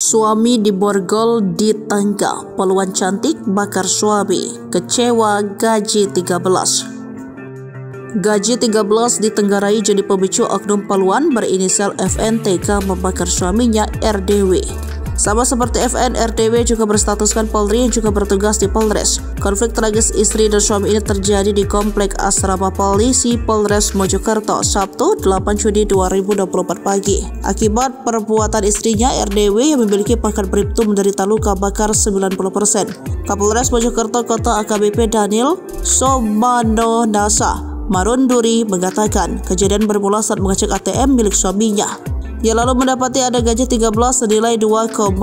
Suami diborgol di tangga, peluan cantik bakar suami, kecewa gaji 13. Gaji 13 ditenggarai jadi pemicu oknum peluan berinisial FN tega membakar suaminya RDW. Sama seperti FN, RDW juga berstatuskan Polri yang juga bertugas di Polres. Konflik tragis istri dan suami ini terjadi di Komplek Asrama Polisi Polres Mojokerto, Sabtu 8 Juni 2024 pagi. Akibat perbuatan istrinya, RDW yang memiliki pangkat bribtu menderita luka bakar 90%. Kapolres Mojokerto Kota AKBP Daniel Somanonasa Marunduri mengatakan kejadian bermula saat mengecek ATM milik suaminya. Ia lalu mendapati ada gaji 13 senilai 2,8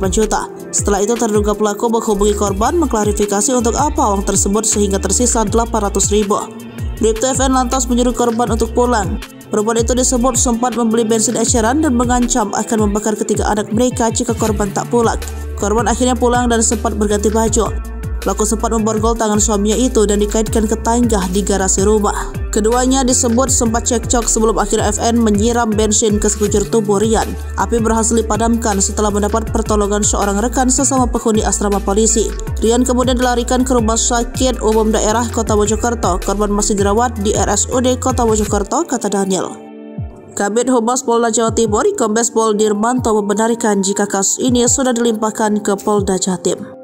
juta. Setelah itu terduga pelaku menghubungi korban mengklarifikasi untuk apa uang tersebut sehingga tersisa 800.000. Bribtu FN lantas menyuruh korban untuk pulang. Perempuan itu disebut sempat membeli bensin eceran dan mengancam akan membakar ketiga anak mereka jika korban tak pulang. Korban akhirnya pulang dan sempat berganti baju. Pelaku sempat memborgol tangan suaminya itu dan dikaitkan ke tangga di garasi rumah. Keduanya disebut sempat cekcok sebelum akhirnya FN menyiram bensin ke sekujur tubuh Rian. Api berhasil dipadamkan setelah mendapat pertolongan seorang rekan sesama penghuni asrama polisi. Rian kemudian dilarikan ke Rumah Sakit Umum Daerah Kota Mojokerto. Korban masih dirawat di RSUD Kota Mojokerto, kata Daniel. Kabid Humas Polda Jawa Timur, Kombes Pol Dirmanto membenarkan jika kasus ini sudah dilimpahkan ke Polda Jatim.